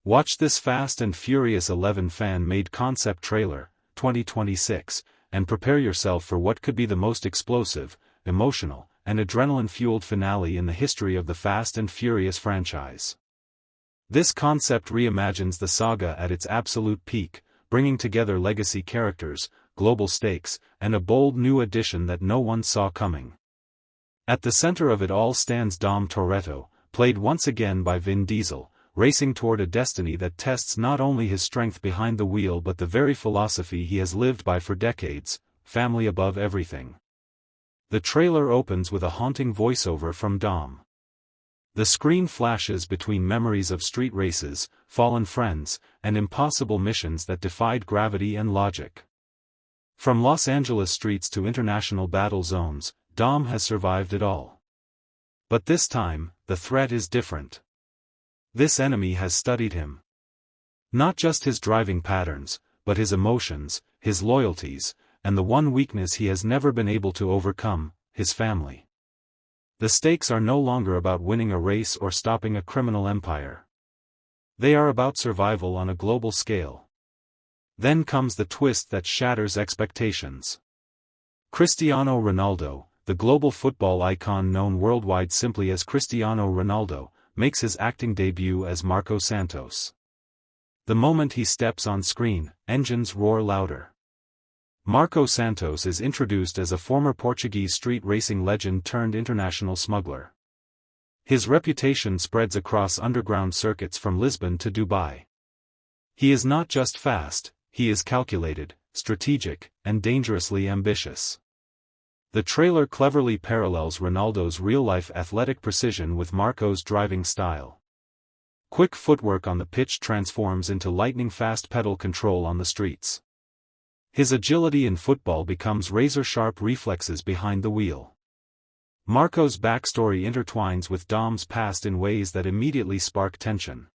Watch this Fast and Furious 11 fan-made concept trailer, 2026, and prepare yourself for what could be the most explosive, emotional, and adrenaline-fueled finale in the history of the Fast and Furious franchise. This concept reimagines the saga at its absolute peak, bringing together legacy characters, global stakes, and a bold new addition that no one saw coming. At the center of it all stands Dom Toretto, played once again by Vin Diesel, racing toward a destiny that tests not only his strength behind the wheel but the very philosophy he has lived by for decades: family above everything. The trailer opens with a haunting voiceover from Dom. The screen flashes between memories of street races, fallen friends, and impossible missions that defied gravity and logic. From Los Angeles streets to international battle zones, Dom has survived it all. But this time, the threat is different. This enemy has studied him. Not just his driving patterns, but his emotions, his loyalties, and the one weakness he has never been able to overcome: his family. The stakes are no longer about winning a race or stopping a criminal empire. They are about survival on a global scale. Then comes the twist that shatters expectations. Cristiano Ronaldo, the global football icon known worldwide simply as Cristiano Ronaldo, makes his acting debut as Marco Santos. The moment he steps on screen, engines roar louder. Marco Santos is introduced as a former Portuguese street racing legend turned international smuggler. His reputation spreads across underground circuits from Lisbon to Dubai. He is not just fast, he is calculated, strategic, and dangerously ambitious. The trailer cleverly parallels Ronaldo's real-life athletic precision with Marco's driving style. Quick footwork on the pitch transforms into lightning-fast pedal control on the streets. His agility in football becomes razor-sharp reflexes behind the wheel. Marco's backstory intertwines with Dom's past in ways that immediately spark tension.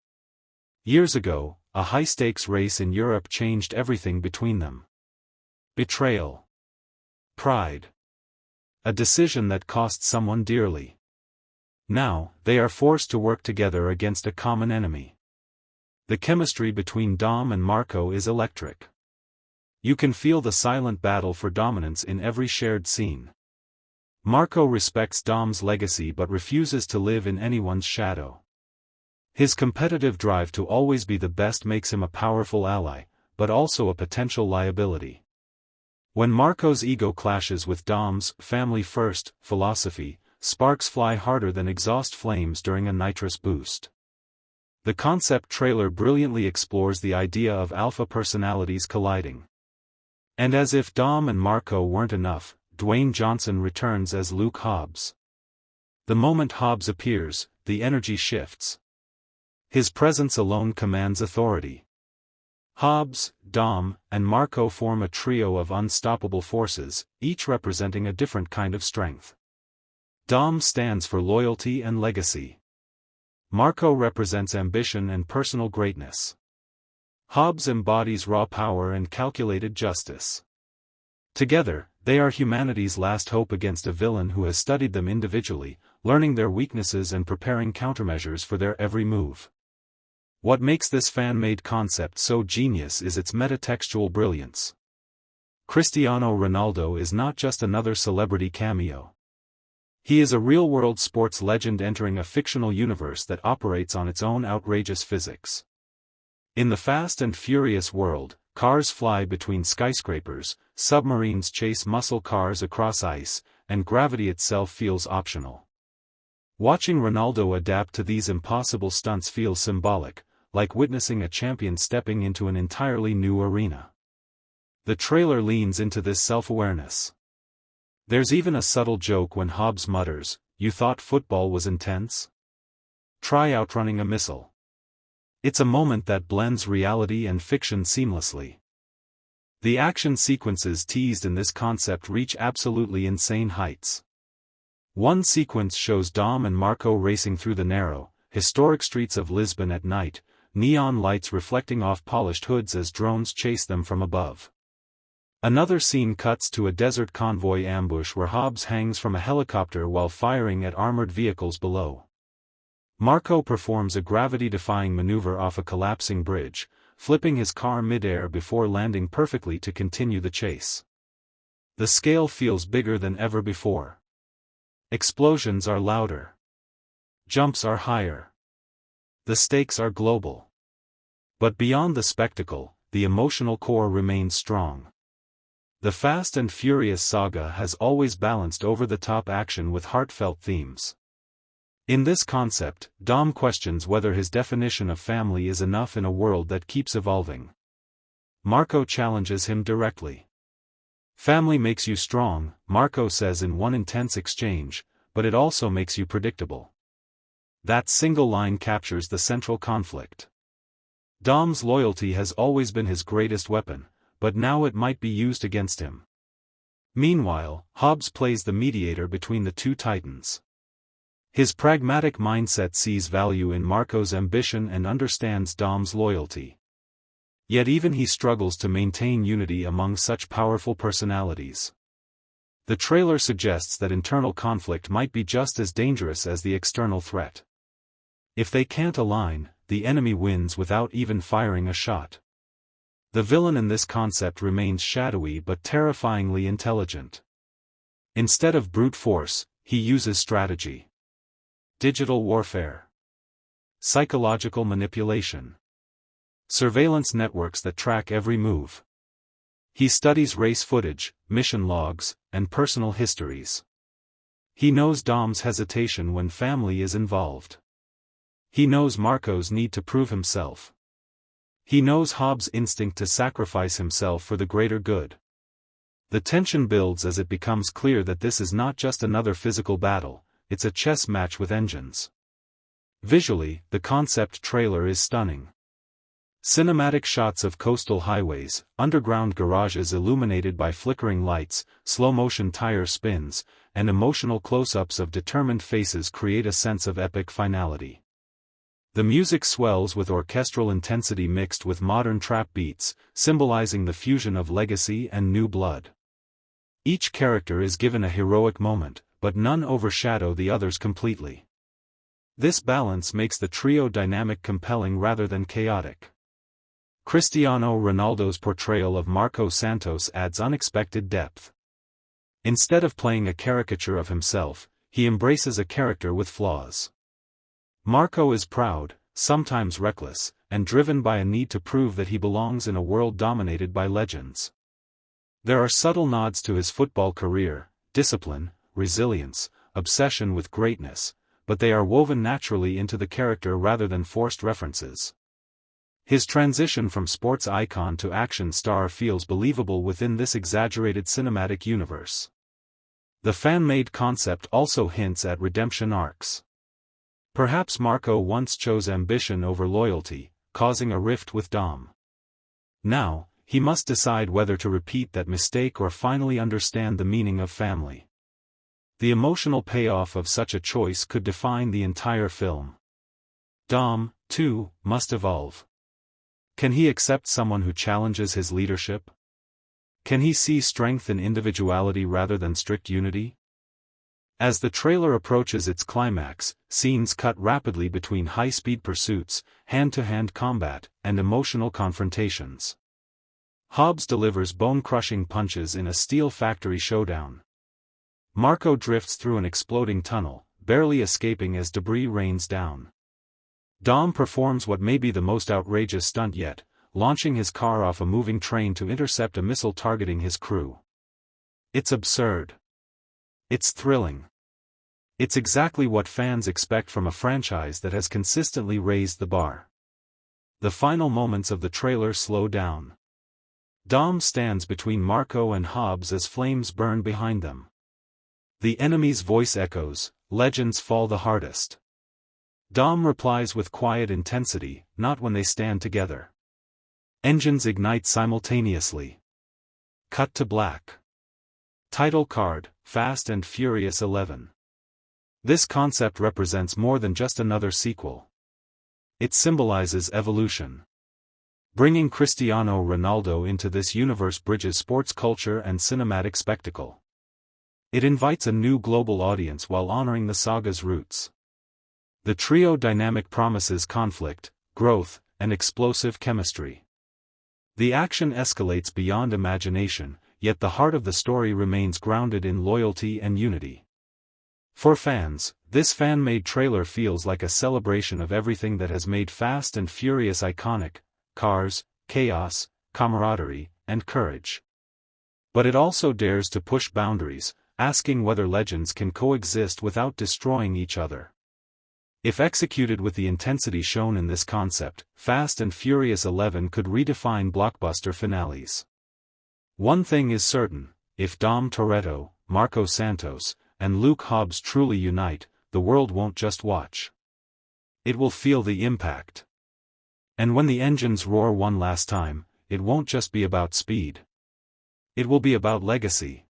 Years ago, a high-stakes race in Europe changed everything between them. Betrayal. Pride. A decision that cost someone dearly. Now, they are forced to work together against a common enemy. The chemistry between Dom and Marco is electric. You can feel the silent battle for dominance in every shared scene. Marco respects Dom's legacy but refuses to live in anyone's shadow. His competitive drive to always be the best makes him a powerful ally, but also a potential liability. When Marco's ego clashes with Dom's family-first philosophy, sparks fly harder than exhaust flames during a nitrous boost. The concept trailer brilliantly explores the idea of alpha personalities colliding. And as if Dom and Marco weren't enough, Dwayne Johnson returns as Luke Hobbs. The moment Hobbs appears, the energy shifts. His presence alone commands authority. Hobbs, Dom, and Marco form a trio of unstoppable forces, each representing a different kind of strength. Dom stands for loyalty and legacy. Marco represents ambition and personal greatness. Hobbs embodies raw power and calculated justice. Together, they are humanity's last hope against a villain who has studied them individually, learning their weaknesses and preparing countermeasures for their every move. What makes this fan-made concept so genius is its metatextual brilliance. Cristiano Ronaldo is not just another celebrity cameo. He is a real-world sports legend entering a fictional universe that operates on its own outrageous physics. In the Fast and Furious world, cars fly between skyscrapers, submarines chase muscle cars across ice, and gravity itself feels optional. Watching Ronaldo adapt to these impossible stunts feels symbolic, like witnessing a champion stepping into an entirely new arena. The trailer leans into this self-awareness. There's even a subtle joke when Hobbs mutters, "You thought football was intense? Try outrunning a missile." It's a moment that blends reality and fiction seamlessly. The action sequences teased in this concept reach absolutely insane heights. One sequence shows Dom and Marco racing through the narrow, historic streets of Lisbon at night, neon lights reflecting off polished hoods as drones chase them from above. Another scene cuts to a desert convoy ambush where Hobbs hangs from a helicopter while firing at armored vehicles below. Marco performs a gravity-defying maneuver off a collapsing bridge, flipping his car mid-air before landing perfectly to continue the chase. The scale feels bigger than ever before. Explosions are louder. Jumps are higher. The stakes are global. But beyond the spectacle, the emotional core remains strong. The Fast and Furious saga has always balanced over-the-top action with heartfelt themes. In this concept, Dom questions whether his definition of family is enough in a world that keeps evolving. Marco challenges him directly. Family makes you strong, Marco says in one intense exchange, but it also makes you predictable. That single line captures the central conflict. Dom's loyalty has always been his greatest weapon, but now it might be used against him. Meanwhile, Hobbs plays the mediator between the two titans. His pragmatic mindset sees value in Marco's ambition and understands Dom's loyalty. Yet even he struggles to maintain unity among such powerful personalities. The trailer suggests that internal conflict might be just as dangerous as the external threat. If they can't align, the enemy wins without even firing a shot. The villain in this concept remains shadowy but terrifyingly intelligent. Instead of brute force, he uses strategy. Digital warfare. Psychological manipulation. Surveillance networks that track every move. He studies race footage, mission logs, and personal histories. He knows Dom's hesitation when family is involved. He knows Marco's need to prove himself. He knows Hobbs' instinct to sacrifice himself for the greater good. The tension builds as it becomes clear that this is not just another physical battle, it's a chess match with engines. Visually, the concept trailer is stunning. Cinematic shots of coastal highways, underground garages illuminated by flickering lights, slow-motion tire spins, and emotional close-ups of determined faces create a sense of epic finality. The music swells with orchestral intensity mixed with modern trap beats, symbolizing the fusion of legacy and new blood. Each character is given a heroic moment, but none overshadow the others completely. This balance makes the trio dynamic compelling rather than chaotic. Cristiano Ronaldo's portrayal of Marco Santos adds unexpected depth. Instead of playing a caricature of himself, he embraces a character with flaws. Marco is proud, sometimes reckless, and driven by a need to prove that he belongs in a world dominated by legends. There are subtle nods to his football career, discipline, resilience, obsession with greatness, but they are woven naturally into the character rather than forced references. His transition from sports icon to action star feels believable within this exaggerated cinematic universe. The fan-made concept also hints at redemption arcs. Perhaps Marco once chose ambition over loyalty, causing a rift with Dom. Now, he must decide whether to repeat that mistake or finally understand the meaning of family. The emotional payoff of such a choice could define the entire film. Dom, too, must evolve. Can he accept someone who challenges his leadership? Can he see strength in individuality rather than strict unity? As the trailer approaches its climax, scenes cut rapidly between high-speed pursuits, hand-to-hand combat, and emotional confrontations. Hobbs delivers bone-crushing punches in a steel factory showdown. Marco drifts through an exploding tunnel, barely escaping as debris rains down. Dom performs what may be the most outrageous stunt yet, launching his car off a moving train to intercept a missile targeting his crew. It's absurd. It's thrilling. It's exactly what fans expect from a franchise that has consistently raised the bar. The final moments of the trailer slow down. Dom stands between Marco and Hobbs as flames burn behind them. The enemy's voice echoes, legends fall the hardest. Dom replies with quiet intensity, not when they stand together. Engines ignite simultaneously. Cut to black. Title card, Fast and Furious 11. This concept represents more than just another sequel. It symbolizes evolution. Bringing Cristiano Ronaldo into this universe bridges sports culture and cinematic spectacle. It invites a new global audience while honoring the saga's roots. The trio dynamic promises conflict, growth, and explosive chemistry. The action escalates beyond imagination, yet the heart of the story remains grounded in loyalty and unity. For fans, this fan-made trailer feels like a celebration of everything that has made Fast and Furious iconic: cars, chaos, camaraderie, and courage. But it also dares to push boundaries, asking whether legends can coexist without destroying each other. If executed with the intensity shown in this concept, Fast and Furious 11 could redefine blockbuster finales. One thing is certain: if Dom Toretto, Marco Santos, and Luke Hobbs truly unite, the world won't just watch. It will feel the impact. And when the engines roar one last time, it won't just be about speed. It will be about legacy.